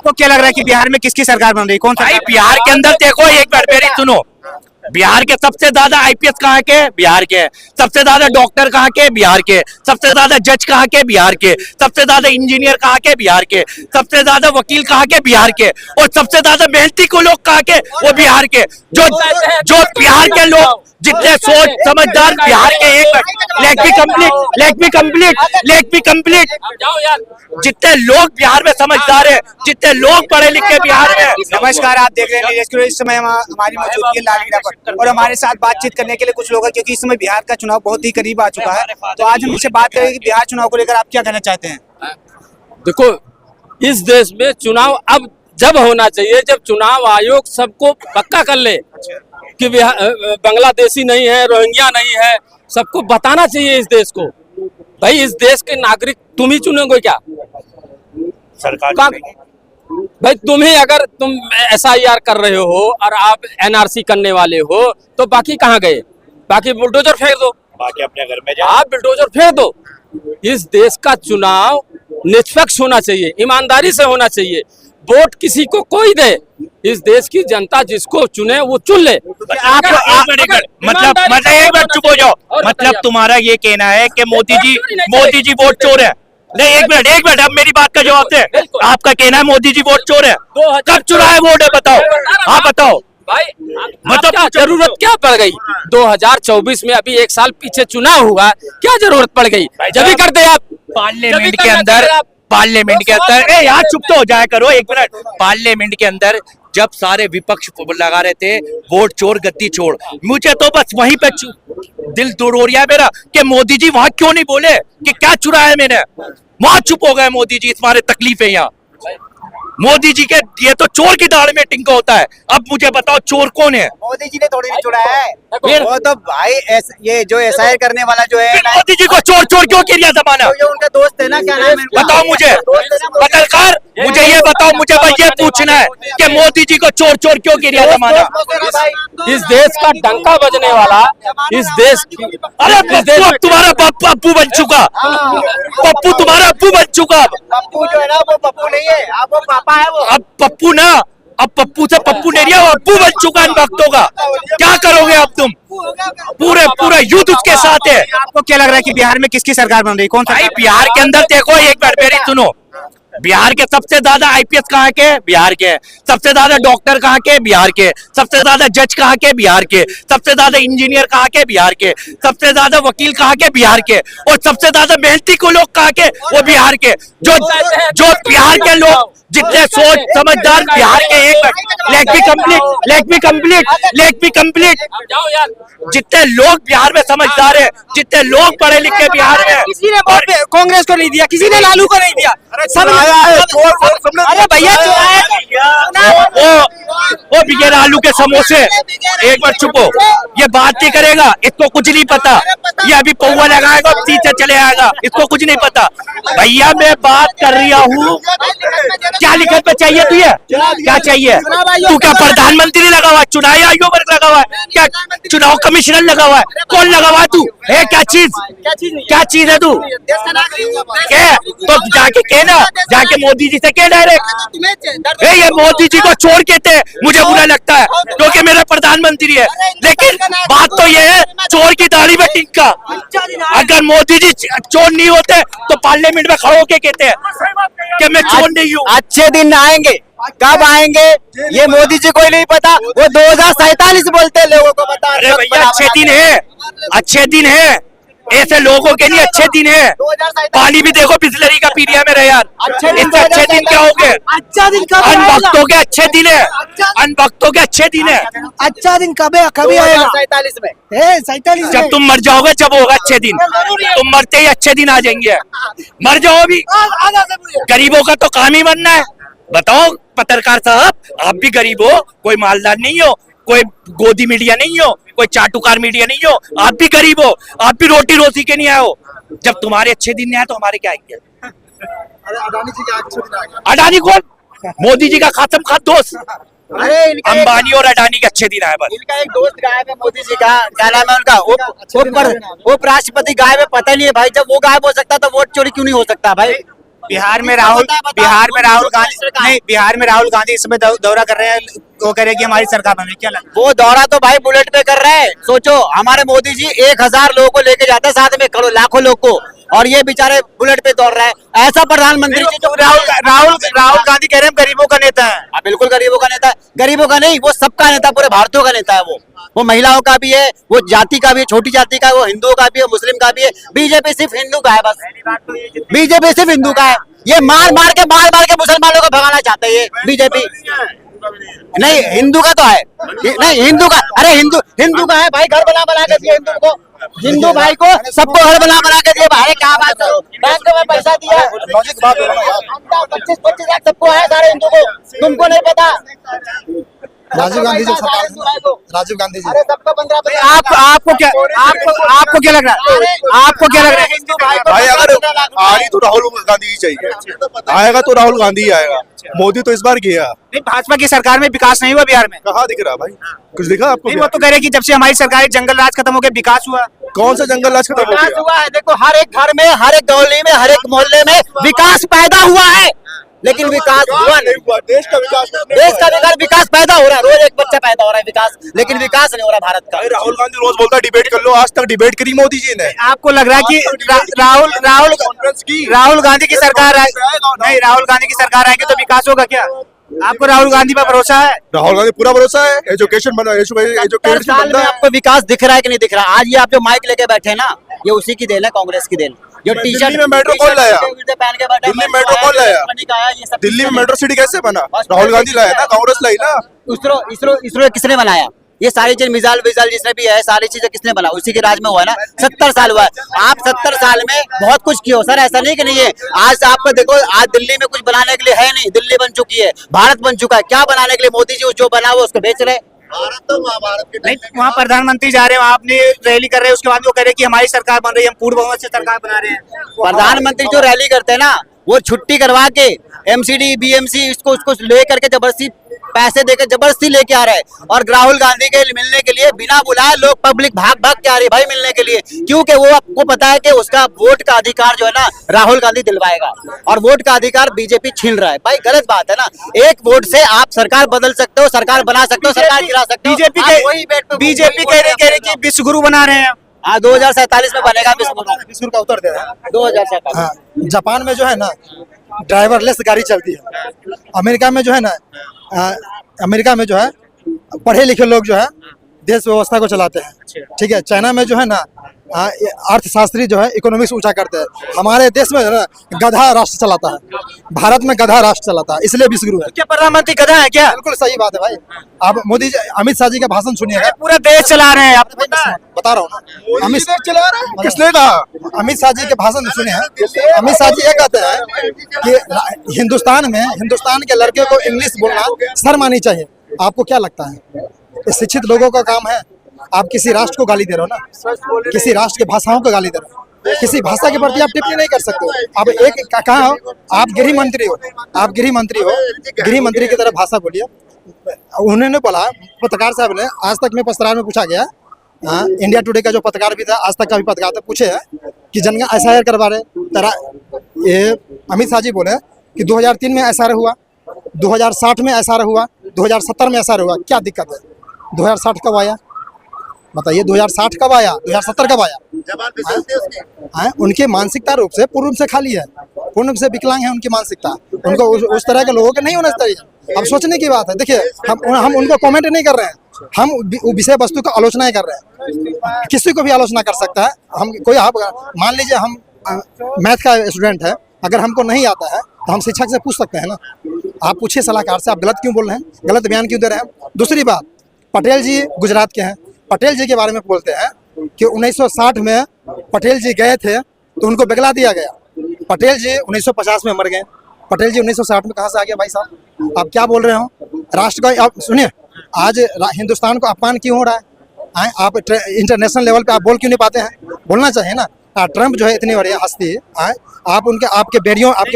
आपको क्या लग रहा है कि बिहार में किसकी सरकार बन रही, कौन सा? भाई बिहार के अंदर देखो, एक बार मेरी सुनो, बिहार के सबसे ज्यादा आईपीएस कहाँ के? बिहार के। सबसे ज्यादा डॉक्टर कहाँ के? बिहार के। सबसे ज्यादा जज कहाँ के? बिहार के। सबसे ज्यादा इंजीनियर कहाँ के? बिहार के। सबसे ज्यादा वकील कहाँ के? बिहार के। और सबसे ज्यादा मेहनती को लोग कहाँ के? वो बिहार के। जो बिहार के लोग जितने सोच समझदार बिहार के, एक लेट मी कंप्लीट जितने लोग बिहार में समझदार है, जितने लोग पढ़े लिखे बिहार में। नमस्कार, आप देख रहे हैं न्यूज़ क्रू। इस समय हमारी मौजूदगी है लालगीरा पर और हमारे साथ बातचीत करने के लिए कुछ लोग हैं, क्योंकि इस समय बिहार का चुनाव बहुत ही करीब आ चुका है। तो आज हम इनसे बात करेंगे कि बिहार चुनाव को लेकर आप क्या कहना चाहते हैं। देखो, इस देश में चुनाव अब जब होना चाहिए जब चुनाव आयोग सबको पक्का कर ले कि बांग्लादेशी नहीं है, रोहिंग्या नहीं है। सबको बताना चाहिए इस देश को, भाई इस देश के नागरिक तुम ही चुनोगे क्या? सरकार भाई तुम SIR कर रहे हो और आप NRC करने वाले हो, तो बाकी कहाँ गए? बाकी बुलडोजर फेंक दो, बाकी अपने घर में जाओ। आप बुलडोजर फेंक दो। इस देश का चुनाव निष्पक्ष होना चाहिए, ईमानदारी से होना चाहिए। वोट किसी को कोई दे, इस देश की जनता जिसको चुने वो चुन ले। आप मतलब एक बार चुप हो जाओ। मतलब तुम्हारा ये कहना है कि मोदी जी वोट चोर है? नहीं, एक मिनट, अब मेरी बात का जवाब दे। आपका कहना है मोदी जी वोट चोर है? कब चुराया वोट है, बताओ। हाँ बताओ भाई, मतलब जरूरत क्या पड़ गई? 2024 में अभी 1 साल पीछे चुनाव हुआ, क्या जरूरत पड़ गई? जब भी करते आप पार्लियामेंट के अंदर यार चुप तो हो जाया करो एक मिनट। पार्लियामेंट के अंदर जब सारे विपक्ष लगा रहे थे वोट चोर गद्दी छोड़, मुझे तो बस वहीं पे दिल दूर हो रहा है मेरा कि मोदी जी वहां क्यों नहीं बोले कि क्या चुराया मैंने। वहां चुप हो गए मोदी जी, तुम्हारे तकलीफ है यहाँ। मोदी जी के ये तो चोर की दाढ़ में टिंका होता है। अब मुझे बताओ चोर कौन है? मोदी जी ने थोड़ी नहीं चुराया है, वो तो भाई ये जो SIR करने वाला जो है, मोदी जी को चोर क्यों कह दिया जमाना? ये उनका दोस्त है ना, क्या नाम है? बताओ मुझे, पत्रकार, मुझे ये बताओ, मुझे भाई ये पूछना है कि मोदी जी को चोर क्यों कह दिया जमाना? इस देश का डंका बजने वाला, इस देश अरे तुम्हारा पप्पू बन चुका, पप्पू तुम्हारा अप्पू बन चुका। पप्पू जो है ना वो पप्पू नहीं है, आप वो पापा है वो। अब पप्पू ना, अब पप्पू से पप्पू नहीं रहा, अप्पू बन चुका इन भक्तों का। क्या करोगे अब तुम? पूरा युद्ध उसके साथ है। आपको क्या लग रहा है कि बिहार में किसकी सरकार बन रही, कौन सा? भाई बिहार के अंदर देखो, एक बार मेरी सुनो, बिहार के सबसे ज्यादा आईपीएस कहाँ के? बिहार के। सबसे ज्यादा डॉक्टर कहाँ के? बिहार के। सबसे ज्यादा जज कहाँ के? बिहार के। सबसे ज्यादा इंजीनियर कहाँ के? बिहार के। सबसे ज्यादा वकील कहाँ के? बिहार के। और सबसे ज्यादा मेहनती को लोग कहाँ के? वो बिहार के। जो बिहार के लोग जितने सोच समझदार बिहार के, एक लेट मी कंप्लीट जितने लोग बिहार में समझदार है, जितने लोग पढ़े लिखे बिहार में। किसी ने कांग्रेस को नहीं दिया, किसी ने लालू को नहीं दिया, सब अरे भैया वो बिगैर आलू के समोसे। एक बार चुप हो, ये बात नहीं करेगा, इसको कुछ नहीं पता। ये अभी पौवा लगाएगा पीछे चले आएगा, इसको कुछ नहीं पता। भैया मैं बात कर रहा हूँ, क्या लिखत पे चाहिए तुझे? क्या चाहिए? तू क्या प्रधानमंत्री लगा हुआ है? चुनाव आयोग लगा हुआ है क्या? चुनाव कमिश्नर लगा हुआ है? कौन लगा हुआ है? तू है क्या चीज है तू? तो जाके कहना, जाके मोदी जी से कह डायरेक्ट। ये मोदी जी को चोर कहते हैं, मुझे बुरा लगता है क्योंकि मेरा प्रधानमंत्री है। लेकिन बात तो ये है, चोर की दाढ़ी में टिक्का। अगर मोदी जी चोर नहीं होते तो पार्लियामेंट में खड़े होके कहते हैं कि मैं चोर नहीं हूँ। अच्छे दिन आएंगे, कब आएंगे ये मोदी जी को ही नहीं पता, वो 2047 बोलते हैं, लोगों को पता। अरे भैया अच्छे दिन है, ऐसे लोगों के लिए अच्छे दिन है। पानी भी देखो बिस्लरी का पीरिया में रहे यार, इनसे अच्छे दिन क्या हो गए? अच्छा दिन कब? अनभक्तों के अच्छे दिन है, अनभक्तों के अच्छे दिन है। अच्छा दिन कब है? कभी आएगा? 47 में 47 जब तुम मर जाओगे जब होगा अच्छे दिन। तुम मरते ही अच्छे दिन आ जाएंगे। मर जाओ अभी, गरीबों का तो काम ही बनना है। बताओ पत्रकार साहब, आप भी गरीब हो, कोई मालदार नहीं हो, कोई गोदी मीडिया नहीं हो, कोई चाटुकार मीडिया नहीं हो, आप भी गरीब हो, आप भी रोटी रोटी के नहीं आए हो। जब तुम्हारे अच्छे दिन नहीं आए तो हमारे क्या आएंगे? अडानी जी का अच्छे दिन आ गया। अडानी कौन? मोदी जी का खासम खास दोस्त। अरे अंबानी और अडानी के अच्छे दिन आए बस। इनका एक दोस्त गायब है मोदी जी का, क्या नाम है उनका? उप राष्ट्रपति गायब है, पता नहीं है भाई। जब वो गायब हो सकता तो वोट चोरी क्यों नहीं हो सकता भाई? बिहार में राहुल गांधी नहीं, बिहार में राहुल गांधी इस समय दौरा कर रहे हैं, वो कह रहे हैं कि हमारी सरकार बने, क्या लगता है? वो दौरा तो भाई बुलेट पे कर रहे हैं। सोचो हमारे मोदी जी 1000 लोगों को लेके जाते हैं, साथ में करोड़ लाखों लोग को, और ये बेचारे बुलेट पे दौड़ रहे हैं। ऐसा प्रधानमंत्री जी जो राहुल गांधी कह रहे हैं हम गरीबों का नेता है। बिल्कुल गरीबों का नेता है, गरीबों का नहीं, वो सबका नेता, पूरे भारतीयों का नेता है। वो महिलाओं का भी है, वो जाति का भी है, छोटी जाति का है, वो हिंदुओं का भी है, मुस्लिम का भी है। बीजेपी सिर्फ हिंदू का है, बस बीजेपी सिर्फ हिंदू का है। ये मार मार के मुसलमानों को भगाना चाहते हैं ये बीजेपी। नहीं, हिंदू का तो है, नहीं हिंदू का, अरे हिंदू का है भाई, घर बना के दिए हिंदू को, हिंदू भाई को सबको घर बना के दिए। भाई क्या बात करो, बैंक में पैसा दिया, 25 लाख सबको है, सारे हिंदू को, तुमको नहीं पता। राजीव गांधी जी राजीव गांधी जी, अरे सबको 15 आपको क्या लग रहा है? आपको क्या लग रहा है? हिंदू भाई भाई अगर आ रही तो राहुल गांधी ही चाहिए, आएगा तो राहुल गांधी ही आएगा। मोदी तो इस बार गया नहीं, भाजपा की सरकार में विकास नहीं हुआ बिहार में। कहाँ दिख रहा भाई, कुछ दिखा आपको? नहीं, वो तो कह रहे हैं कि जब से हमारी सरकार है, जंगल राज खत्म हो गया, विकास हुआ। कौन सा जंगल राज खत्म हो विकास गया? हुआ है, देखो हर एक घर में, हर एक गली में, हर एक मोहल्ले में विकास पैदा हुआ है, लेकिन विकास हुआ नहीं। हुआ, देश का विकास विकास पैदा हो रहा है, रोज एक बच्चा पैदा हो रहा है विकास, लेकिन विकास नहीं हो रहा भारत का। राहुल गांधी रोज बोलता है डिबेट कर लो, आज तक डिबेट करी मोदी जी ने? आपको लग रहा है कि राहुल गांधी की सरकार नहीं, राहुल गांधी की सरकार आएगी तो विकास होगा क्या? आपको राहुल गांधी पर भरोसा है? राहुल गांधी पूरा भरोसा है, एजुकेशन बना, 70 साल में आपको विकास दिख रहा है कि नहीं दिख रहा? आज ये आप जो माइक लेके बैठे हैं ना, ये उसी की देन है, कांग्रेस की देन। जो दिल्ली में मेट्रो कौन लाया? दिल्ली में मेट्रो कौन लाया? दिल्ली में मेट्रो सिटी कैसे बना? राहुल गांधी लाया ना, कांग्रेस लाई ना। इसरो किसने बनाया? ये सारी चीज मिसाइल जिसने भी है, सारी चीजें किसने बना? उसी के राज में हुआ है ना। 70 साल हुआ है। आप 70 साल में बहुत कुछ किया सर, ऐसा नहीं कि नहीं है। आज आपको देखो, आज दिल्ली में कुछ बनाने के लिए है नहीं, दिल्ली बन चुकी है, भारत बन चुका है। क्या बनाने के लिए मोदी जी जो बना वो उसको बेच रहे। नहीं, वहाँ प्रधानमंत्री जा रहे हैं, वहाँ अपनी रैली कर रहे हैं, उसके बाद वो कह रहे हैं कि हमारी सरकार बन रही है, हम पूर्ण बहुमत से सरकार बना रहे हैं। प्रधानमंत्री जो रैली करते हैं ना, वो छुट्टी करवा के एमसीडी बीएमसी उसको ले करके जबरदस्ती पैसे देकर जबरदस्ती लेके आ रहे हैं। और राहुल गांधी के मिलने के लिए बिना बुलाए लोग पब्लिक भाग के आ रही है भाई मिलने के लिए, क्योंकि वो आपको पता है कि उसका वोट का अधिकार जो है ना राहुल गांधी दिलवाएगा, और वोट का अधिकार बीजेपी छीन रहा है। भाई गलत बात है ना, एक वोट से आप सरकार बदल सकते हो, सरकार बना सकते हो, सरकार गिरा सकते हो। बीजेपी कह रही है कि विश्व गुरु बना रहे हैं। हाँ, 2047 में बनेगा विश्व का उत्तर दे रहे हैं। 2047। हाँ, जापान में जो है ना ड्राइवरलेस गाड़ी चलती है। अमेरिका में जो है ना, अमेरिका में जो है पढ़े लिखे लोग जो है देश व्यवस्था को चलाते हैं, ठीक है। चाइना में जो है ना अर्थशास्त्री जो है इकोनॉमिक्स ऊंचा करते हैं। हमारे देश में ना गधा राष्ट्र चलाता है, भारत में गधा राष्ट्र चलाता है, इसलिए विश्व गुरु है। क्या प्रधानमंत्री गधा है क्या? बिल्कुल सही बात है भाई। आप मोदी जी, अमित शाह जी का भाषण सुनिएगा, पूरा देश चला रहे हैं, आपको पता है? बता रहा हूँ ना, अमित चला रहा है, किसने कहा? अमित शाह जी के भाषण सुने हैं। अमित शाह जी ये कहते हैं कि हिंदुस्तान के लड़के को इंग्लिश बोलना शर्म आनी चाहिए। आपको क्या लगता है, ये शिक्षित लोगों का काम है? आप किसी राष्ट्र को गाली दे रहे हो ना, किसी राष्ट्र के भाषाओं को गाली दे रहे हो, किसी भाषा के प्रति आप टिप्पणी नहीं कर सकते हो। आप एक कहाँ हो, आप गृह मंत्री हो, गृह मंत्री की तरह भाषा बोलिए। उन्होंने बोला, पत्रकार साहब ने, आज तक में पत्रकार में पूछा गया, इंडिया टुडे का जो पत्रकार भी था, आज तक का भी पत्रकार था, पूछे कि जनगणना SIR करवा रहे। ये अमित शाह जी बोले कि 2003 में SIR हुआ, 2060 में SIR हुआ, 2070 में SIR हुआ, क्या दिक्कत है? 2060 कब आया बताइए? 2060 कब आया? 2070 कब आया? उनकी मानसिकता रूप से पूर्ण रूप से खाली है, पूर्ण रूप से विकलांग है उनकी मानसिकता। उनको उस तरह के लोगों के नहीं होना चाहिए। अब सोचने की बात है। देखिए, हम उनको कमेंट नहीं कर रहे हैं, हम विषय वस्तु का आलोचना कर रहे हैं। किसी को भी आलोचना कर सकता है। हम कोई, आप मान लीजिए हम मैथ का स्टूडेंट है, अगर हमको नहीं आता है तो हम शिक्षक से पूछ सकते हैं ना। आप पूछिए सलाहकार से, आप गलत क्यों बोल रहे हैं, गलत बयान क्यों दे रहे हैं। दूसरी बात, पटेल जी गुजरात के हैं, पटेल जी के बारे में बोलते हैं कि 1960 में पटेल जी गए थे तो उनको बगला दिया गया। पटेल जी 1950 में मर गए, पटेल जी 1960 में कहाँ से आ गया भाई साहब? आप क्या बोल रहे हो? राष्ट्र का, आप सुनिए, आज हिंदुस्तान को अपमान क्यों हो रहा है? आप इंटरनेशनल लेवल पे आप बोल क्यों नहीं पाते हैं? बोलना चाहिए ना। ट्रम्प जो है इतनी बड़ी हस्ती, आप उनके, आपके बेड़ियों, आपके